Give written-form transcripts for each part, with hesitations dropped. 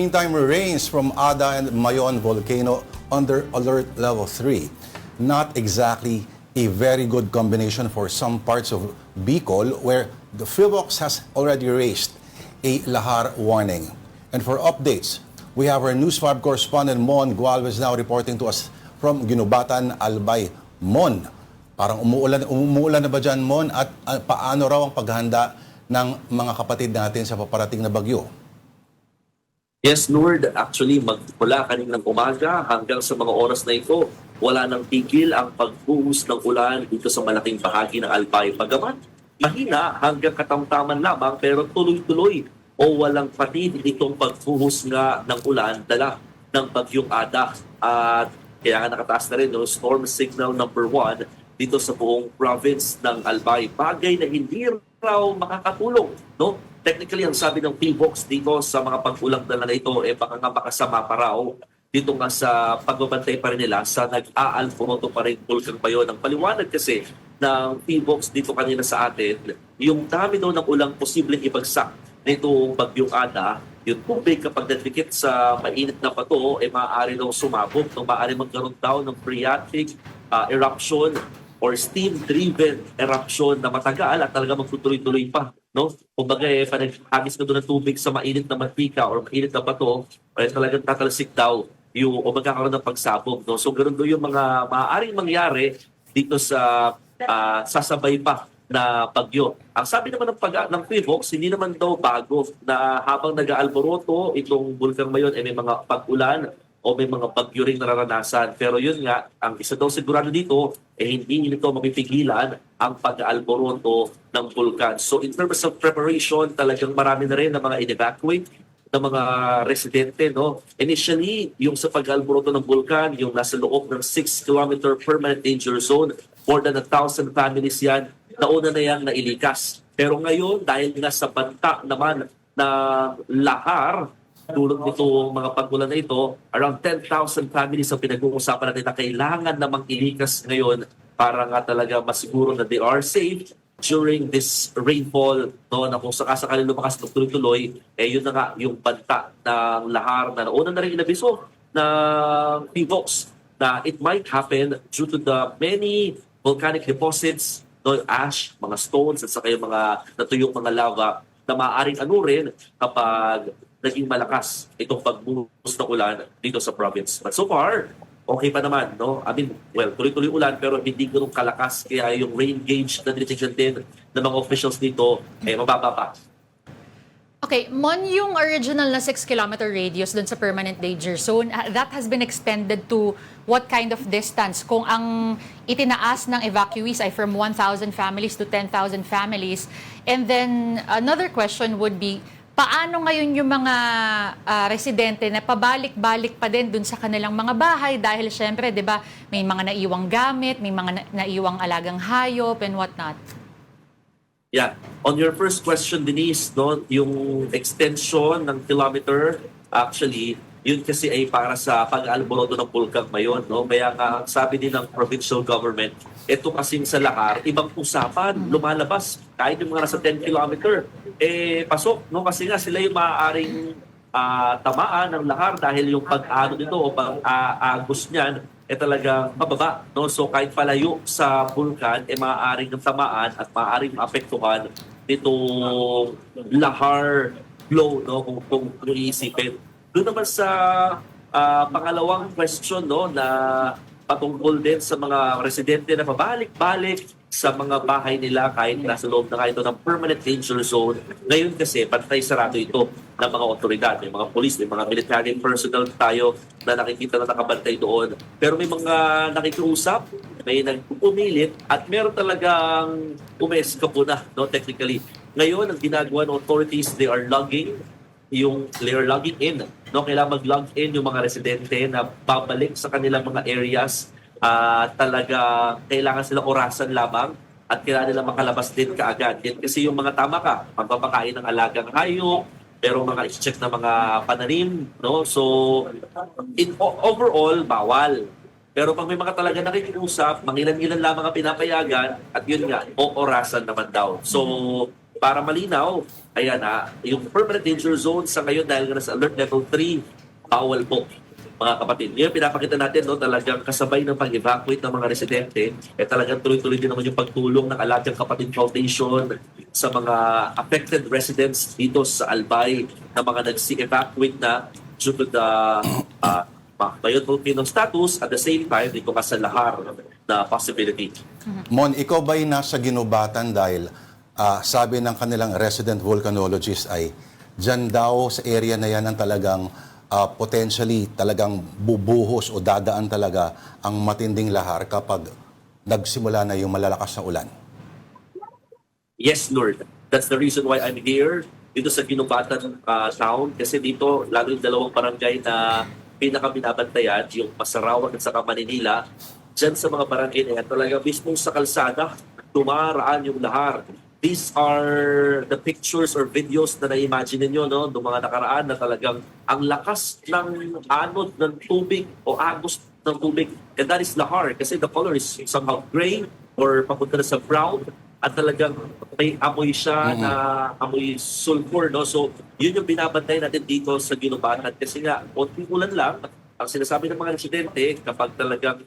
meantime, rains from Ada and Mayon volcano under alert level 3. Not exactly a very good combination for some parts of Bicol where the PHIVOX has already raised a lahar warning. And for updates, we have our News 5 correspondent Mon Gualvez now reporting to us from Ginubatan, Albay. Mon, parang umuulan na ba dyan, Mon? At paano raw ang paghahanda ng mga kapatid natin sa paparating na bagyo? Yes, Lord. Actually, magmula kaninang umaga hanggang sa mga oras na ito, wala nang tigil ang pagbuhos ng ulan dito sa malaking bahagi ng Albay. Bagaman, mahina hanggang katamtaman lamang pero tuloy-tuloy o walang patid itong pagbuhos nga ng ulan dala ng bagyong Ada. At kaya nga nakataas na rin no, storm signal number 1 dito sa buong province ng Albay. Bagay na hindi raw makakatulong, no? Technically, ang sabi ng PHIVOX dito sa mga pag-ulang dala na ito, baka nga makasama pa raw dito nga sa pagbabantay pa rin nila sa nag-aalporoto pa rin Bulkang Mayon. Ang paliwanag kasi ng PHIVOX dito kanina sa atin, yung dami daw ng ulang posibleng ibagsak nitong bagyong Ada, yung tubig kapag nadikit sa mainit na bato, maaari daw sumabog, maaari magkaroon daw ng phreatic eruption or steam-driven eruption na matagal at talaga magtutuloy-tuloy pa. No? Kumbaga, panag-agis na doon ng tubig sa mainit na mantika or mainit na bato, talagang tatalsik daw yung, o magkakaroon ng pagsabog. No? So, ganoon doon yung mga maaaring mangyari dito sa sasabay pa na bagyo. Ang sabi naman ng PHIVOX, hindi naman daw bago na habang nag-aalboroto itong Bulkang Mayon may mga pag-ulan o may mga bagyo rin nararanasan. Pero yun nga, ang isa daw sigurado dito, hindi nito mapipigilan ang pag-aalboroto ng bulkan. So in terms of preparation, talagang marami na rin na mga in-evacuate ng mga residente. No? Initially, yung sa pag-aalboroto ng bulkan, yung nasa loob ng 6-kilometer permanent danger zone, more than 1,000 families yan, nauna na yang nailikas. Pero ngayon, dahil nga sa banta naman na lahar, tulad nitong mga pag-ulan na ito, around 10,000 families ang pinag-uusapan natin na kailangan namang ilikas ngayon para nga talaga masiguro na they are safe during this rainfall. No, na kung sakasakali lumakas ng tuloy-tuloy, yun na nga yung banta ng lahar na nauna na rin inabiso ng PHIVOX na it might happen due to the many volcanic deposits, no, ash, mga stones, at saka yung mga natuyong mga lava na maaaring rin kapag naging malakas itong pagbuhos ng ulan dito sa province. But so far, okay pa naman, no? I mean, well, tuloy-tuloy ulan pero hindi ganun kalakas kaya yung rain gauge na dinitignan din ng mga officials dito mababa pa. Okay, Mon, yung original na 6-kilometer radius dun sa permanent danger zone, that has been extended to what kind of distance? Kung ang itinaas ng evacuees ay from 1,000 families to 10,000 families. And then another question would be, paano ngayon yung mga residente na pabalik-balik pa din dun sa kanilang mga bahay dahil syempre, 'di ba, may mga naiwang gamit, may mga naiwang alagang hayop and whatnot? Yeah. On your first question, Denise, no, yung extension ng kilometer, actually, yun kasi ay para sa pag-aalboroto ng Bulkang Mayon. No? Kaya nga, sabi din ng provincial government, ito kasing sa lahar, ibang usapan, lumalabas. Kahit yung mga nasa 10 kilometer, pasok. No? Kasi nga sila yung maaaring tamaan ng lahar dahil yung pag-ano dito o pag-agos niyan, talagang mababa. No? So kahit palayo sa bulkan, maaaring ng tamaan at maaaring maapektuhan nitong lahar flow, no? kung iisipin. Doon naman sa pangalawang question, no, na patungkol din sa mga residente na pabalik-balik sa mga bahay nila kahit nasa loob na ito ng permanent danger zone. Ngayon kasi, pantay sarado ito ng mga otoridad. May mga police, may mga military personnel tayo na nakikita na nakabantay doon. Pero may mga nakikiusap, may nagpupumilit at meron talagang umeskapo na, no, technically. Ngayon, ang ginagawa ng authorities, they are logging in. No, kailangan mag-log in yung mga residente na babalik sa kanilang mga areas. Talaga kailangan sila orasan lamang at kailangan nila makalabas din kaagad. Yan kasi yung mga tama ka, pagpapakain ng alagang hayop, pero mga i-check na mga pananim, no? So overall bawal. Pero pag may mga talaga nakikiusap, mangilan-ilan lamang ang pinapayagan at yun nga, orasan naman daw. So para malinaw, ayan yung permanent danger zone sa ngayon dahil nga nasa alert level 3, bawal po mga kapatid. Ngayon, pinapakita natin, no, talagang kasabay ng pag-evacuate ng mga residente, talagang tuloy-tuloy din naman yung pagtulong ng Alagang Kapatid Foundation sa mga affected residents dito sa Albay na mga nag-evacuate na due to the Mayon volcano status at the same time dito ka sa lahar na possibility. Mon, ikaw ba'y nasa ginubatan dahil sabi ng kanilang resident volcanologist ay dyan daw sa area na yan ang talagang potentially talagang bubuhos o dadaan talaga ang matinding lahar kapag nagsimula na yung malalakas na ulan? Yes, Lord. That's the reason why I'm here dito sa Ginubatan town kasi dito lalo yung dalawang barangay na pinaka-binabantayan, yung Masarawan at saka Maninila, dyan sa mga barangay na yan, talaga mismo sa kalsada, tumaraan yung lahar. These are the pictures or videos na na-imagine ninyo, no? Noong mga nakaraan na talagang ang lakas ng anod ng tubig o agos ng tubig. And that is lahar kasi the color is somehow gray or papunta na sa brown at talagang may amoy siya na amoy sulfur, no? So, yun yung binabantay natin dito sa Ginubatan kasi nga, konting ulan lang, ang sinasabi ng mga residente kapag talagang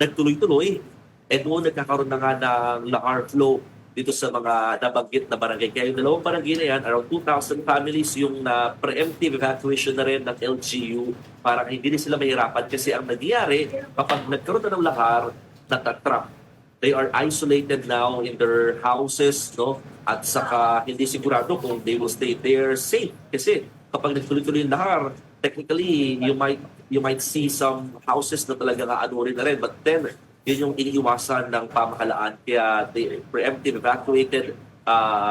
nagtuloy-tuloy, doon nagkakaroon na nga ng lahar flow dito sa mga nabanggit na barangay. Kaya yung dalawang barangay na yan, around 2,000 families yung preemptive evacuation na rin ng LGU para hindi na sila mahirapan kasi ang nangyayari kapag nagkaroon na ng lahar, natatrap. They are isolated now in their houses, no? At saka hindi sigurado kung they will stay there safe. Kasi kapag nagtuloy-tuloy yung lahar, technically, you might see some houses na talaga aanurin na rin. But then, yun yung iniiwasan ng pamahalaan. Kaya they preemptive evacuated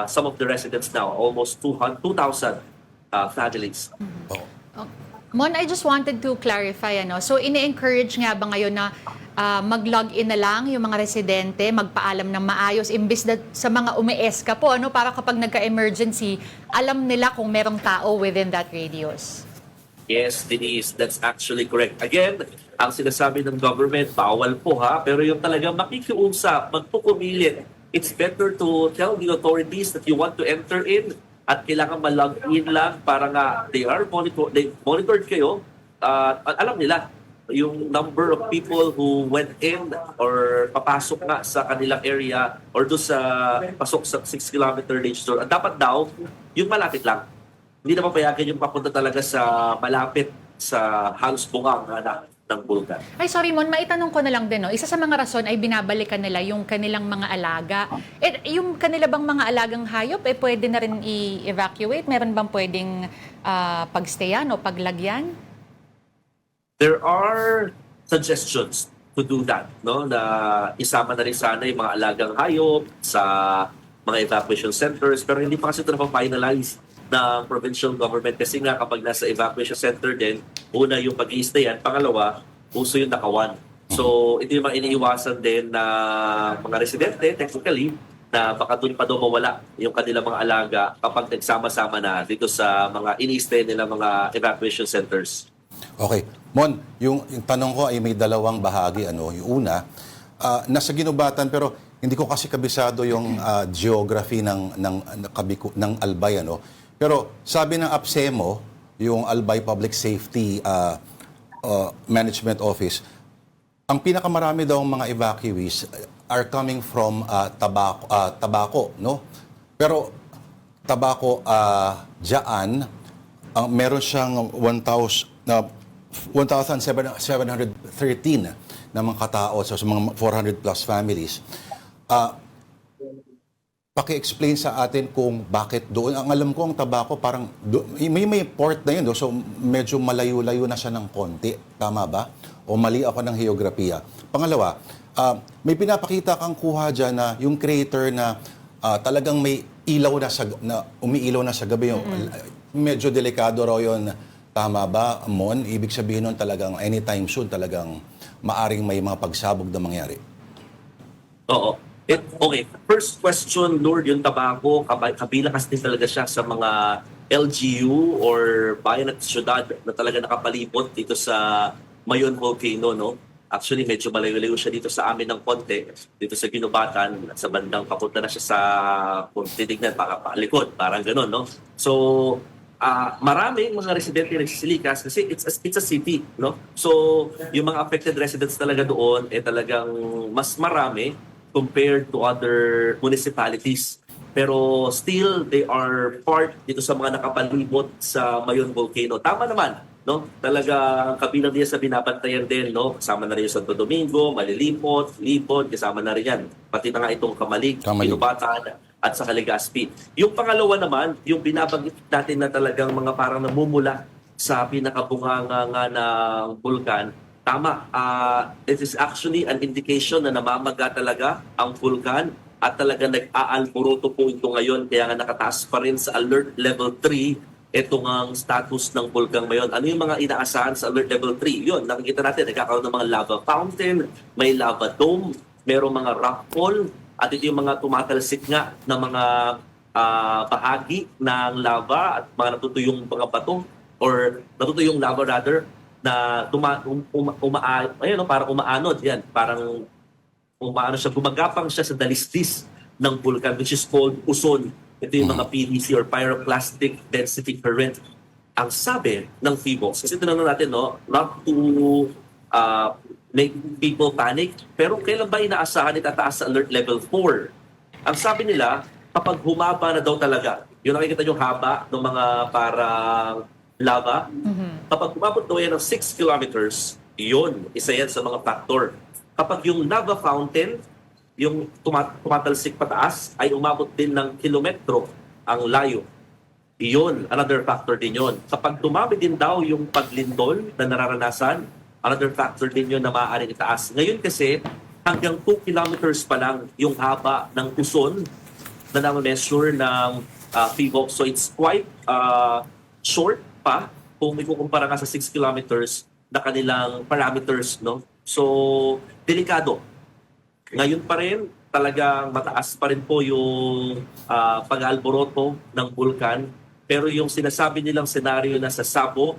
some of the residents now, almost 2,000 families. Mon, I just wanted to clarify, so ini-encourage nga ba ngayon na mag-log in na lang yung mga residente, magpaalam ng maayos, imbis na sa mga umi-eska po, para kapag nagka-emergency, alam nila kung merong tao within that radius? Yes, Denise, that's actually correct. Again, ang sinasabi ng government, bawal po pero yung talaga makikiusap, magpupumilit, it's better to tell the authorities that you want to enter in at kailangan ma-log in lang para nga they monitored kayo at alam nila yung number of people who went in or papasok nga sa kanilang area or doon sa pasok sa 6-kilometer range zone. At dapat daw, yung malapit lang. Hindi na papayagan yung papunta talaga sa malapit sa halos bungang ng bulkan. Ay, sorry Mon, maitanong ko na lang din, isa sa mga rason ay binabalikan nila yung kanilang mga alaga. Yung kanila bang mga alagang hayop, pwede na rin i-evacuate? Meron bang pwedeng pagstayan o paglagyan? There are suggestions to do that, no? Na isama na rin sana yung mga alagang hayop sa mga evacuation centers, pero hindi pa kasi ito na-finalize ng provincial government kasi nga kapag nasa evacuation center din, una yung pag-i-stayan, pangalawa, uso yung nakawan. So, ito yung mga iniiwasan din na mga residente, technically, na baka doon pa daw mawala yung kanilang mga alaga kapag nagsama-sama na dito sa mga ini-stay nila mga evacuation centers. Okay. Mon, yung tanong ko ay may dalawang bahagi. Yung una, nasa Ginubatan pero hindi ko kasi kabisado yung geography ng Albay. Pero sabi ng APSEMO, yung Albay Public Safety Management Office, ang pinakamarami daw mga evacuees are coming from Tabaco, no? Pero Tabaco, dyan, meron siyang 1,713 na mga katao sa mga 400 plus families. Paki-explain sa atin kung bakit doon. Ang alam ko, ang Tabaco parang may port na yun. So medyo malayo-layo na siya ng konti. Tama ba? O mali ako ng geografiya. Pangalawa, may pinapakita kang kuha dyan na yung crater na talagang may ilaw na umiilaw na sa gabi. Medyo delikado raw yun. Tama ba, Mon? Ibig sabihin nun talagang anytime soon talagang maaring may mga pagsabog na mangyari. Oo. Okay. First question, Lord, yung Tabaco, kabilang kasi talaga siya sa mga LGU or bayan at syudad na talaga nakapalibot dito sa Mayon Volcano, no? Actually, medyo malayo-layo siya dito sa amin ng konti, dito sa Ginubatan, at sa bandang papunta na siya sa, kung titignan, palikod, parang gano'n, no? So, maraming mga residente nagsisilikas kasi it's a city, no? So, yung mga affected residents talaga doon talagang mas marami compared to other municipalities. Pero still, they are part dito sa mga nakapalibot sa Mayon Volcano. Tama naman, no? Talaga kabilang niya sa binabantayan din, no? Kasama na rin yung Santo Domingo, Malilipot, Lipot, kasama na rin yan. Pati na nga itong Kamalig. Ginubatan, at sa Legazpi. Yung pangalawa naman, yung binabanggit natin na talagang mga parang namumula sa pinakabunganga nga ng bulkan, tama, it is actually an indication na namamaga talaga ang bulkan at talaga nag-aalboroto po ito ngayon, kaya nga nakataas pa rin sa alert level 3 itong ang status ng bulkan ngayon. Ano yung mga inaasahan sa alert level 3? Yun, nakikita natin, nagkakaroon ng mga lava fountain, may lava dome, merong mga rockfall, at ito yung mga tumatalsik nga ng mga bahagi ng lava at mga natutuyong mga bato or natutuyong lava rather na parang umaanod yan. Parang umaano siya, gumagapang siya sa dalisdis ng bulkan which is called uson. Ito yung mga PDC or pyroclastic density current. Ang sabi ng PHIVOLCS, kasi tinanong natin, no, not to make people panic, pero kailan ba inaasahan itataas sa alert level 4? Ang sabi nila, kapag humaba na daw talaga, yun nakikita yung haba ng mga parang lava, kapag umabot daw yan ng 6 kilometers, yun, isa yan sa mga factor. Kapag yung lava fountain, yung tumatalsik pataas, ay umabot din ng kilometro ang layo. Iyon, another factor din yun. Kapag dumami din daw yung paglindol na nararanasan, another factor din yun na maaaring itaas. Ngayon kasi, hanggang 2 kilometers pa lang yung haba ng uson na na-measure ng PHIVOLCS. So it's quite short pa kung ikukumpara nga sa 6 kilometers na kanilang parameters, no? So, delikado. Ngayon pa rin, talagang mataas pa rin po yung pag-alboroto ng bulkan. Pero yung sinasabi nilang senaryo na sa Sabo,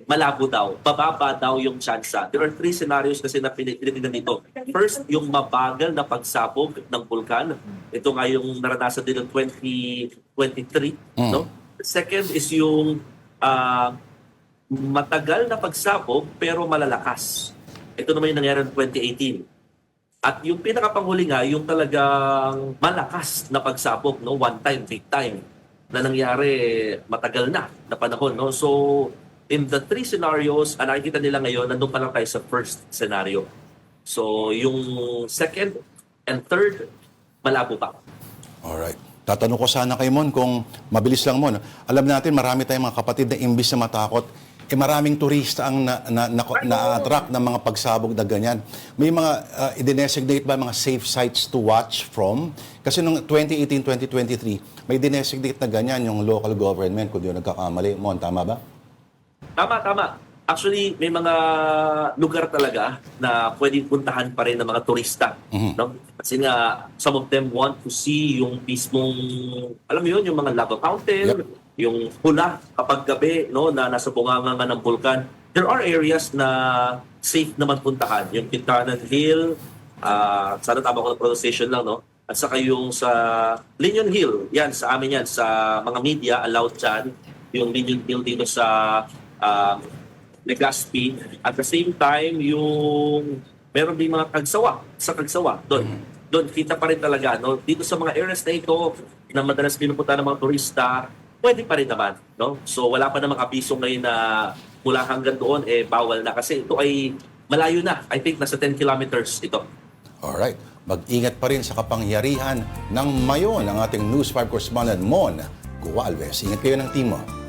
malabo daw. Bababa daw yung tsansa. There are 3 scenarios kasi na pinitignan dito. First, yung mabagal na pagsabog ng bulkan. Ito nga yung naranasan din ng 2023. No? Second is yung matagal na pagsabog pero malalakas. Ito naman yung nangyari ng 2018. At yung pinakapanghuli nga, yung talagang malakas na pagsabog, no? One time, big time, na nangyari matagal na panahon. No? So, in the 3 scenarios, nakikita nila ngayon, nandun pa lang tayo sa first scenario. So, yung second and third, malabo pa. Alright. Tatanong ko sana kay Mon kung mabilis lang, Mon. Alam natin, marami tayong mga kapatid na imbis na matakot, maraming turista ang na-attract ng mga pagsabog na ganyan. May mga i-designate ba mga safe sites to watch from? Kasi noong 2018-2023, may dinesignate na ganyan yung local government kung di nagkakamali. Mon, tama ba? Tama. Actually, may mga lugar talaga na pwedeng puntahan pa rin ng mga turista. No? Kasi nga, some of them want to see yung mismong, alam mo yun, yung mga lava fountain, yung hula kapag gabi, no, na nasa bunganga ng bulkan. There are areas na safe naman puntahan. Yung Quintanan Hill, sana tama ko ng pronunciation lang, no? At saka yung sa Linion Hill, yan, sa amin yan, sa mga media, allowed dyan. Yung Linion Hill dito sa Legazpi. At the same time, yung meron din mga Kagsawa, sa Kagsawa, doon kita pa rin talaga, no? Dito sa mga areas na ito, na madalas pinupunta ng mga turista, pwede pa rin naman, no? So wala pa namang abiso ngayon na mula hanggang doon bawal na kasi ito ay malayo na. I think nasa 10 kilometers ito. Alright. Mag-ingat pa rin sa kapangyarihan ng Mayon ang ating News 5 correspondent Mon Gualvez. Ingat kayo ng team mo.